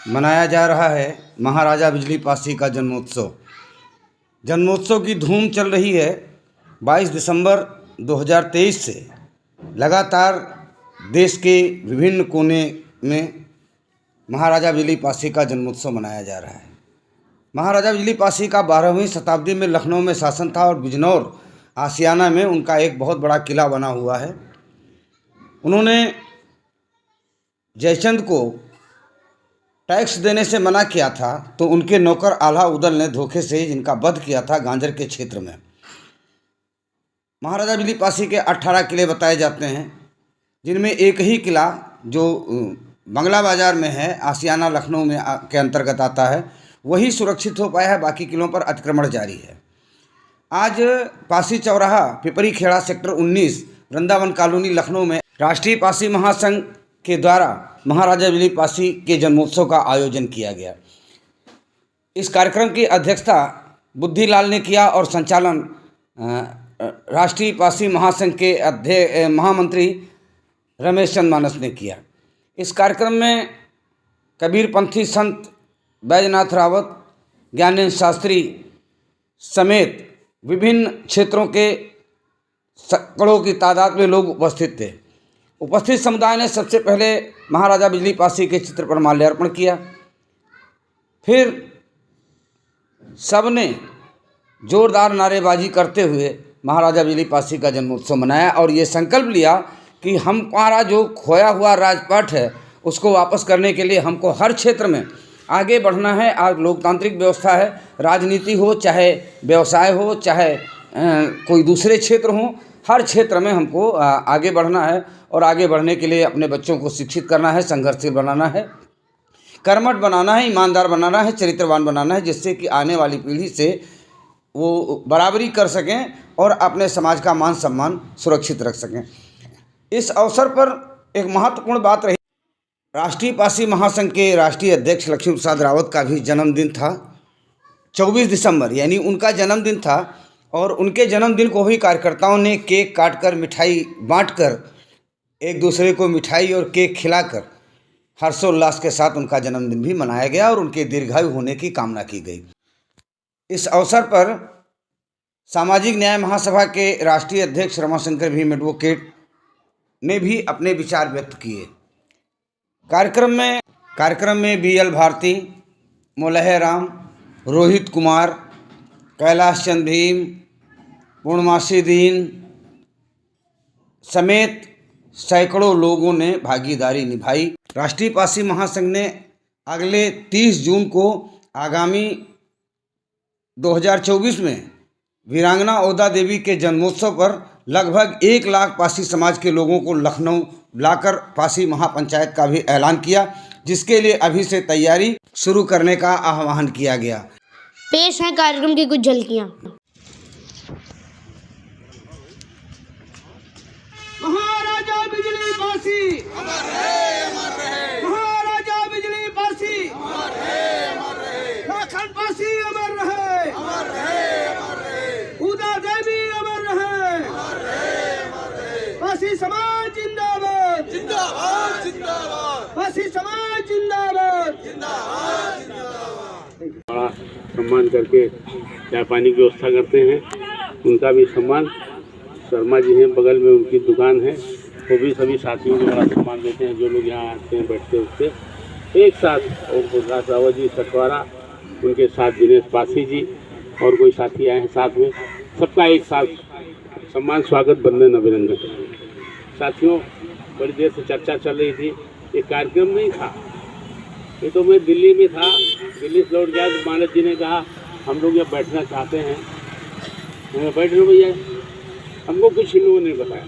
मनाया जा रहा है महाराजा बिजली पासी का जन्मोत्सव। जन्मोत्सव की धूम चल रही है। 22 दिसंबर 2023 से लगातार देश के विभिन्न कोने में महाराजा बिजली पासी का जन्मोत्सव मनाया जा रहा है। महाराजा बिजली पासी का 12वीं शताब्दी में लखनऊ में शासन था और बिजनौर आशियाना में उनका एक बहुत बड़ा किला बना हुआ है। उन्होंने जयचंद को टैक्स देने से मना किया था, तो उनके नौकर आल्हा उदल ने धोखे से जिनका वध किया था गांजर के क्षेत्र में। महाराजा बिजली पासी के 18 किले बताए जाते हैं, जिनमें एक ही किला जो बंगला बाज़ार में है, आशियाना लखनऊ में के अंतर्गत आता है, वही सुरक्षित हो पाया है। बाकी किलों पर अतिक्रमण जारी है। आज पासी चौराहा, पिपरी खेड़ा, सेक्टर 19, वृंदावन कॉलोनी, लखनऊ में राष्ट्रीय पासी महासंघ के द्वारा महाराजा बिजली पासी के जन्मोत्सव का आयोजन किया गया। इस कार्यक्रम की अध्यक्षता बुद्धिलाल ने किया और संचालन राष्ट्रीय पासी महासंघ के महामंत्री रमेश चंद मानस ने किया। इस कार्यक्रम में कबीरपंथी संत बैजनाथ रावत, ज्ञानेन्द्र शास्त्री समेत विभिन्न क्षेत्रों के सैकड़ों की तादाद में लोग उपस्थित थे। उपस्थित समुदाय ने सबसे पहले महाराजा बिजली पासी के चित्र पर माल्यार्पण किया। फिर सबने जोरदार नारेबाजी करते हुए महाराजा बिजली पासी का जन्मोत्सव मनाया और ये संकल्प लिया कि हमारा जो खोया हुआ राजपाट है उसको वापस करने के लिए हमको हर क्षेत्र में आगे बढ़ना है। आज लोकतांत्रिक व्यवस्था है, राजनीति हो, चाहे व्यवसाय हो, चाहे कोई दूसरे क्षेत्र हो, हर क्षेत्र में हमको आगे बढ़ना है और आगे बढ़ने के लिए अपने बच्चों को शिक्षित करना है, संघर्षशील बनाना है, कर्मठ बनाना है, ईमानदार बनाना है, चरित्रवान बनाना है, जिससे कि आने वाली पीढ़ी से वो बराबरी कर सकें और अपने समाज का मान सम्मान सुरक्षित रख सकें। इस अवसर पर एक महत्वपूर्ण बात रही, राष्ट्रीय पासी महासंघ के राष्ट्रीय अध्यक्ष लक्ष्मी प्रसाद रावत का भी जन्मदिन था। 24 दिसंबर यानी उनका जन्मदिन था और उनके जन्मदिन को ही कार्यकर्ताओं ने केक काटकर, मिठाई बांटकर, एक दूसरे को मिठाई और केक खिलाकर हर्षोल्लास के साथ उनका जन्मदिन भी मनाया गया और उनके दीर्घायु होने की कामना की गई। इस अवसर पर सामाजिक न्याय महासभा के राष्ट्रीय अध्यक्ष रमाशंकर भीम एडवोकेट ने भी अपने विचार व्यक्त किए। कार्यक्रम में BL भारती, मोलह राम, रोहित कुमार, कैलाश चंद भीम, पूर्णमासी दीन समेत सैकड़ों लोगों ने भागीदारी निभाई। राष्ट्रीय पासी महासंघ ने अगले 30 जून को आगामी 2024 में वीरांगना ओदा देवी के जन्मोत्सव पर लगभग 1 लाख पासी समाज के लोगों को लखनऊ लाकर पासी महापंचायत का भी ऐलान किया, जिसके लिए अभी से तैयारी शुरू करने का आह्वान किया गया। पेश है कार्यक्रम की कुछ झलकियां। महाराजा बिजली पासी अमर रहे, अमर रहे। महाराजा बिजली पासी अमर रहे, अमर रहे। लाखन पासी अमर रहे, अमर रहे, अमर रहे। उदा देवी अमर रहे, अमर रहे, अमर रहे। पासी समाज जिंदाबाद, जिंदाबाद, जिंदाबाद। पासी समाज जिंदाबाद, जिंदाबाद, जिंदाबाद। बड़ा सम्मान करके चाय पानी की व्यवस्था करते हैं। उनका भी सम्मान शर्मा जी हैं, बगल में उनकी दुकान है, वो भी सभी साथियों को बड़ा सम्मान देते हैं। जो लोग यहाँ आते हैं, बैठते उठते एक साथ, ओम प्रकाश रावत जी सटवारा, उनके साथ दिनेश पासी जी और कोई साथी आए हैं साथ में, सबका एक साथ सम्मान, स्वागत, वंदन, अभिनंदन। साथियों, बड़ी देर से चर्चा चल रही थी, ये कार्यक्रम नहीं था, ये तो मैं दिल्ली में था, दिल्ली से लौट गया तो मानस जी ने कहा हम लोग यहाँ बैठना चाहते हैं। मैं बैठ लो भैया, हमको कुछ इन लोगों ने बताया।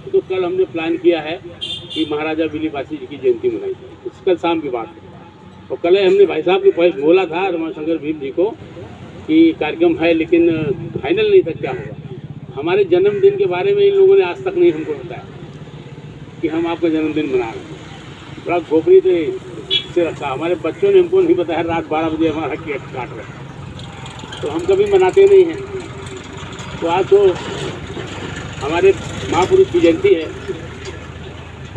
तो कल हमने प्लान किया है कि महाराजा बिजली पासी जी की जयंती मनाई जाए। कल शाम की बात है और कल हमने भाई साहब को पहले बोला था रमाशंकर भीम जी को कि कार्यक्रम है, लेकिन फाइनल नहीं था क्या होगा। हमारे जन्मदिन के बारे में इन लोगों ने आज तक नहीं हमको बताया कि हम आपका जन्मदिन मना रहे हैं। बड़ा गोपनीय से रखा। हमारे बच्चों ने हमको नहीं बताया, रात 12 बजे हमारा केक काट रहे, तो हम कभी मनाते नहीं हैं। तो आज तो हमारे महापुरुष की जयंती है,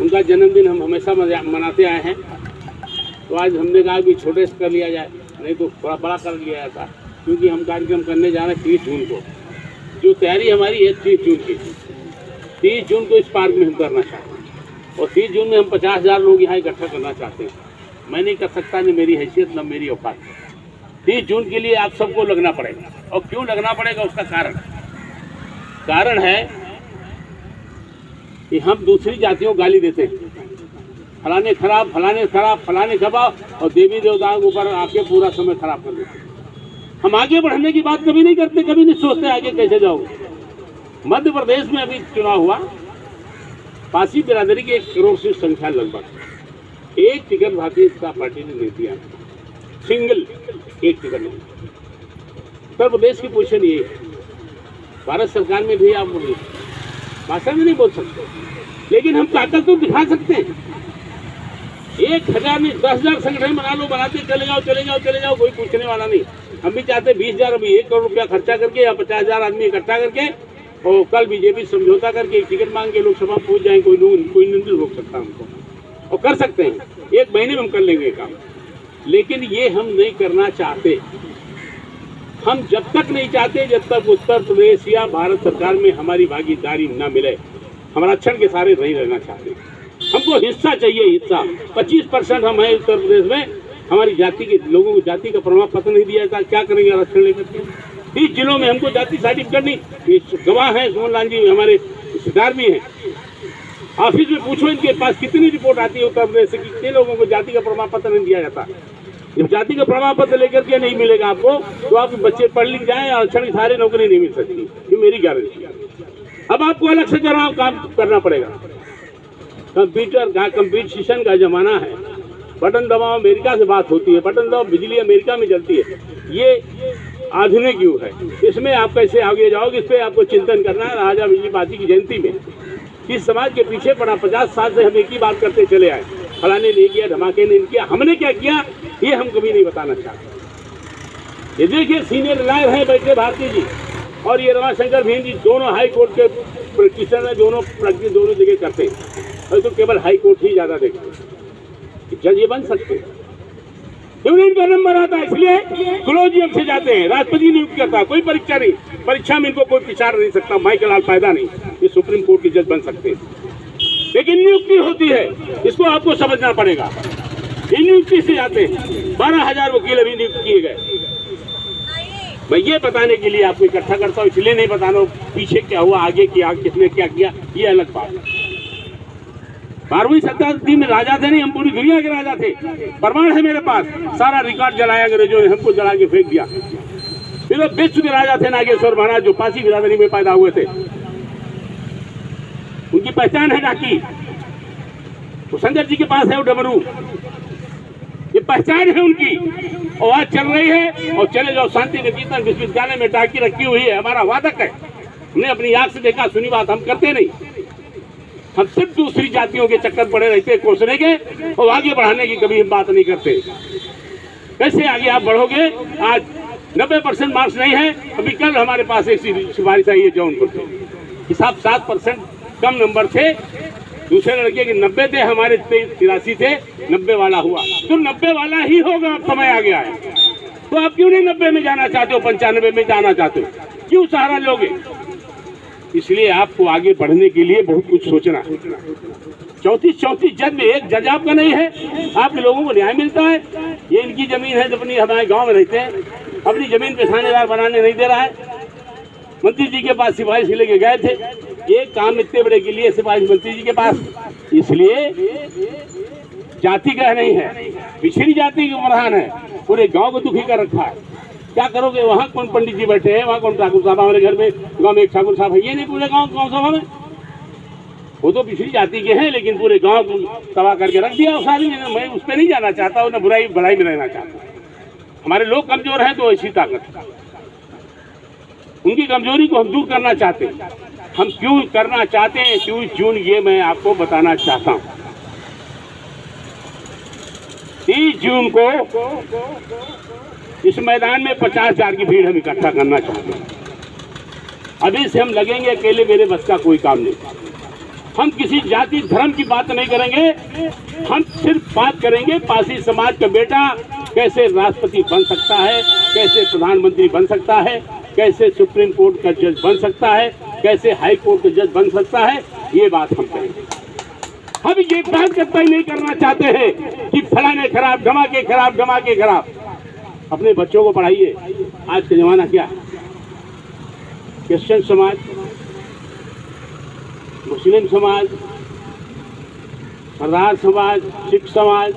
उनका जन्मदिन हम हमेशा मनाते आए हैं। तो आज हमने कहा कि छोटे से कर लिया जाए, नहीं तो थोड़ा बड़ा कर लिया जाता, क्योंकि हम कार्यक्रम करने जा रहे हैं 30 जून को। जो तैयारी हमारी है 30 जून की, 30 जून को इस पार्क में हम करना चाहते हैं और 30 जून में हम 50,000 लोग यहाँ इकट्ठा करना चाहते हैं। मैं नहीं कर सकता, न मेरी हैसियत न मेरी औकात। 30 जून के लिए आप सबको लगना पड़ेगा। और क्यों लगना पड़ेगा उसका कारण है कि हम दूसरी जातियों को गाली देते हैं, फलाने खराब, फलाने खराब, फलाने खराब, और देवी देवताओं के ऊपर आके पूरा समय खराब कर देते हैं। हम आगे बढ़ने की बात कभी नहीं करते, कभी नहीं सोचते आगे कैसे जाओगे। मध्य प्रदेश में अभी चुनाव हुआ, पासी बिरादरी की 1 करोड़ से संख्या लगभग, एक टिकट भारतीय जनता पार्टी ने नहीं दिया, सिंगल एक टिकट नहीं। उत्तर प्रदेश की पोजीशन ये है। भारत सरकार में भी आप बोलिए, भाषा में नहीं बोल सकते, लेकिन हम ताकत तो दिखा सकते हैं। 1,000 नहीं 10,000 संगठन बना लो, बनाते चले जाओ चले जाओ चले जाओ, कोई पूछने वाला नहीं। हम भी चाहते 20,000 अभी 1 करोड़ रुपया खर्चा करके या 50,000 आदमी इकट्ठा करके और कल बीजेपी समझौता करके एक टिकट मांग के लोकसभा पहुंच जाए, कोई नहीं रोक सकता हमको, और कर सकते हैं। 1 महीने में हम कर लेंगे काम, लेकिन ये हम नहीं करना चाहते। हम जब तक नहीं चाहते जब तक उत्तर प्रदेश या भारत सरकार में हमारी भागीदारी न मिले, हम आरक्षण के सारे नहीं रहना चाहते। हमको हिस्सा चाहिए, हिस्सा। 25% हम हैं उत्तर प्रदेश में, हमारी जाति के लोगों को जाति का प्रमाण पत्र नहीं दिया जाता, क्या करेंगे आरक्षण लेकर के? 30 जिलों में हमको जाति सर्टिफिकेट नहीं, ये गवाह हैं सुमन लाल जी, हमारे रिश्तेदार भी हैं। ऑफिस में पूछो इनके पास कितनी रिपोर्ट आती है उत्तर प्रदेश से, कितने लोगों को जाति का प्रमाण पत्र नहीं दिया जाता। जब जाति का प्रमाण पत्र लेकर के नहीं मिलेगा आपको, तो आपके बच्चे पढ़ लिख जाए, आरक्षण की सारी नौकरी नहीं मिल सकती, ये मेरी गारंटी है। अब आपको अलग से काम करना पड़ेगा। कंप्यूटर का कंपटीशन का जमाना है, बटन दबाओ अमेरिका से बात होती है, बटन दबाओ बिजली अमेरिका में जलती है। ये आधुनिक युग है, इसमें आप कैसे आगे जाओगे, इस पर आपको चिंतन करना है। राजा बिजली पासी की जयंती में इस समाज के पीछे पड़ा, 50 साल से हम एक ही बात करते चले आए, फलाने ने किया, धमाके ने किया, हमने क्या किया ये हम कभी नहीं बताना चाहते। ये देखिए सीनियर लॉयर हैं बैठे भारती जी और ये रमाशंकर भीम जी, दोनों हाई कोर्ट के प्रैक्टिशनर हैं, दोनों प्रैक्टिस दोनों जगह करते हैं, और तो केवल हाई कोर्ट ही ज़्यादा देखते हैं। जज ये बन सकते हैं, क्यों नहीं इनका नंबर आता है, इसलिए कॉलेजियम से जाते हैं, राष्ट्रपति नियुक्त करता है, कोई परीक्षा नहीं, परीक्षा में इनको कोई पिछाड़ नहीं सकता, माइकल लाल पैदा नहीं, ये सुप्रीम कोर्ट के जज बन सकते हैं। लेकिन नियुक्ति होती है, इसको आपको समझना पड़ेगा। ये नियुक्ति से जाते हैं, 12,000 वकील अभी नियुक्त किए गए। मैं ये बताने के लिए आपको इकट्ठा करता हूँ, इसलिए नहीं बताना पीछे क्या हुआ, आगे किया, किसने क्या किया, ये अलग बात है। 12वीं शताब्दी में राजा थे नहीं, हम पूरी दुनिया के राजा थे, प्रमाण है मेरे पास, सारा रिकॉर्ड जलाया अंग्रेजों ने, हमको जला के फेंक दिया। फिर विश्व के राजा थे नागेश्वर महाराज, जो पासी बिरादरी में पैदा हुए थे, उनकी पहचान है डाकी, तो संजय जी के पास है वो डमरू, ये पहचान है उनकी, और आज चल रही है। और चले जाओ शांति निकेतन विश्वविद्यालय में डाकी रखी हुई है, हमारा वादक है, हमने अपनी आंख से देखा सुनी बात, हम करते नहीं। हम सिर्फ दूसरी जातियों के चक्कर पड़े रहते कोसने के, और आगे बढ़ाने की कभी हम बात नहीं करते। कैसे आगे आप बढ़ोगे? आज 90% मार्क्स नहीं है। अभी कल हमारे पास एक सिफारिश आई है जौनपुर से, हिसाब 7% कम नंबर थे, दूसरे लड़के के 90 थे, हमारे 83 थे, 90 वाला हुआ, तो 90 वाला ही होगा। अब समय आ गया है, तो आप क्यों नहीं 90 में जाना चाहते हो, 95 में जाना चाहते हो, क्यों सहारा लोगे? इसलिए आपको आगे बढ़ने के लिए बहुत कुछ सोचना है। 34 जज में एक जज आपका नहीं है, आप लोगों को न्याय मिलता है। ये इनकी जमीन है, अपनी हमारे गांव में रहते हैं, अपनी जमीन पे थानेदार बनाने नहीं दे रहा है। मंत्री जी के पास सिफारिश लेके गए थे, एक काम इतने बड़े के लिए सिफारिश मंत्री जी के पास, इसलिए जाति का नहीं है, पिछड़ी जाति के प्रधान है, पूरे गांव को दुखी कर रखा है। क्या करोगे? वहाँ कौन पंडित जी बैठे हैं, वहाँ कौन ठाकुर साहब, हमारे घर में गांव में एक ठाकुर साहब है, ये नहीं पूरे गांव सभा में, वो तो पिछड़ी जाति के हैं, लेकिन पूरे गांव को तबाह करके रख दिया उस आदमी ने। मैं उस पर नहीं जाना चाहता हूँ, न बुराई भलाई में रहना चाहता हूँ। हमारे लोग कमजोर हैं तो ऐसी ताकत, उनकी कमजोरी को हम दूर करना चाहते हैं। हम क्यों करना चाहते हैं 23 जून, ये मैं आपको बताना चाहता हूँ। 30 जून को इस मैदान में 50,000 की भीड़ हम इकट्ठा करना चाहते हैं। अभी से हम लगेंगे अकेले, मेरे बस का कोई काम नहीं। हम किसी जाति धर्म की बात नहीं करेंगे, हम सिर्फ बात करेंगे पासी समाज का बेटा कैसे राष्ट्रपति बन सकता है, कैसे प्रधानमंत्री बन सकता है, कैसे सुप्रीम कोर्ट का जज बन सकता है, कैसे हाई कोर्ट का जज बन सकता है, ये बात हम करेंगे। हम ये बात कतई नहीं करना चाहते हैं कि फलाने खराब, धमाके खराब, धमाके खराब। अपने बच्चों को पढ़ाइए। आज का जमाना क्या है? क्रिश्चियन समाज, मुस्लिम समाज, सरदार समाज, सिख समाज,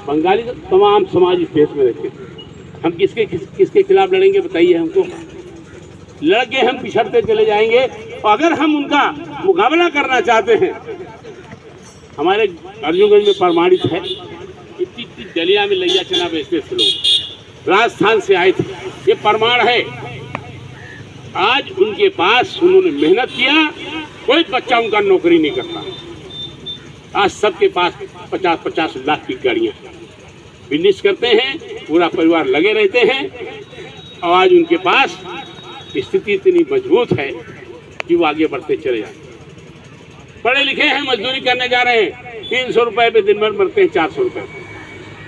बंगाली, तमाम समाज इस देश में रहते हैं। हम किसके खिलाफ लड़ेंगे बताइए हमको? लड़के हम पिछड़ते चले जाएंगे। और अगर हम उनका मुकाबला करना चाहते हैं, हमारे अर्जुनगंज में प्रमाणित है, इतनी दलिया में लैया चना बेचते थे लोग, राजस्थान से आए थे, ये प्रमाण है। आज उनके पास उन्होंने मेहनत किया, कोई बच्चा उनका नौकरी नहीं करता। आज सबके पास 50-50 लाख की गाड़ियाँ, बिजनेस करते हैं, पूरा परिवार लगे रहते हैं। और आज उनके पास स्थिति इतनी मजबूत है कि वो आगे बढ़ते चले जाते। पढ़े लिखे हैं, मजदूरी करने जा रहे हैं, 300 रुपए पे दिन भर मरते हैं, 400 रुपए।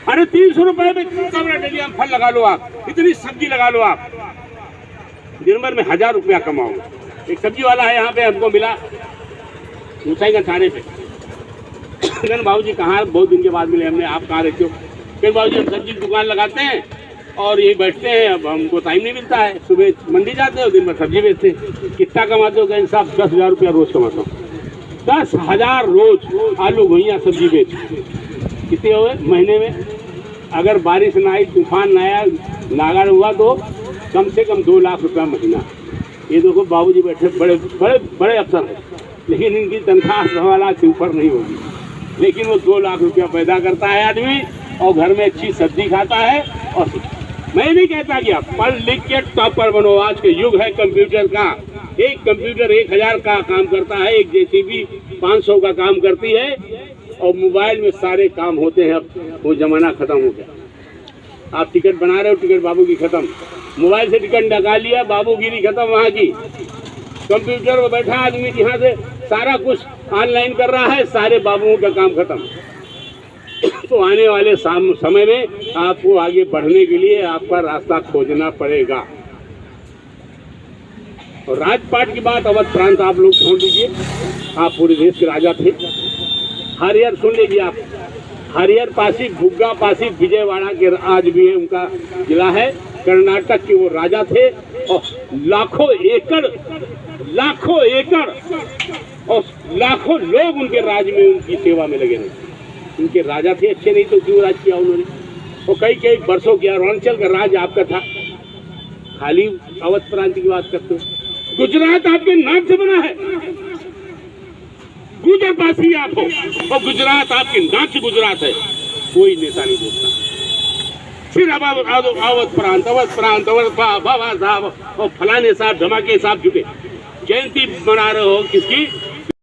अरे 300 रुपए में कमरा डलिया में फल लगा लो आप, इतनी सब्जी लगा लो आप, दिन भर में 1000 रुपया कमाओगे। एक सब्जी वाला है यहाँ पे, हमको मिला ऊंचाईगंज थाने पे। कहन बाबू जी कहाँ? बहुत दिन के बाद मिले हमने। आप कहाँ रहते हो? फिर बाबू जी हम सब्जी की दुकान लगाते हैं और यही बैठते हैं, अब हमको टाइम नहीं मिलता है। सुबह मंडी जाते हो, दिन भर सब्जी बेचते हैं। कितना कमाते हो? कहन साहब 10,000 रुपया रोज कमाता हूँ। 10,000 रोज आलू घुइयाँ सब्जी बेच, कितने हुए महीने में? अगर बारिश ना आई, तूफान ना आया, नागा हुआ तो कम से कम 2 लाख रुपया महीना। ये देखो बाबूजी बैठे, बड़े बड़े बड़े अफसर हैं, लेकिन इनकी तनख्वाह 1.25 लाख से ऊपर नहीं होगी, लेकिन वो 2 लाख रुपया पैदा करता है आदमी, और घर में अच्छी सब्जी खाता है। और मैं नहीं कहता कि आप पढ़ लिख के टॉपर बनो। आज के युग है कंप्यूटर का। एक कंप्यूटर 1000 का काम करता है, एक जेसीबी 500 का काम करती है, और मोबाइल में सारे काम होते हैं। अब वो जमाना खत्म हो गया। आप टिकट बना रहे हो, टिकट बाबू की खत्म, मोबाइल से टिकट निकाल लिया, बाबूगिरी खत्म वहाँ की। कंप्यूटर पर बैठा आदमी यहाँ से सारा कुछ ऑनलाइन कर रहा है, सारे बाबुओं का काम खत्म। तो आने वाले समय में आपको आगे बढ़ने के लिए आपका रास्ता खोजना पड़ेगा। और राजपाट की बात, अवध प्रांत आप लोग छोड़ दीजिए, आप पूरे देश के राजा थे। हरिहर सुन लीजिए आप, हरिहर पासी, भुग्गा पासी विजयवाड़ा के आज भी उनका जिला है, कर्नाटक के वो राजा थे। और लाखों एकड़ और लाखों लोग उनके राज में, उनकी सेवा में लगे रहे। उनके राजा थे, अच्छे नहीं तो क्यों राज किया उन्होंने? और कई वर्षों किया। अरुणाचल का राज आपका था, खाली अवध प्रांत की बात करते हो। गुजरात आपके नाम से बना है, गुजरपासी आप हो, और गुजरात आपके नाम से गुजरात है। कोई नेता नहीं बोलता। फिर अब अवध प्रांत बाबा साहब और फलाने साहब, धमाके साहब झुके। जयंती मना रहे हो किसकी?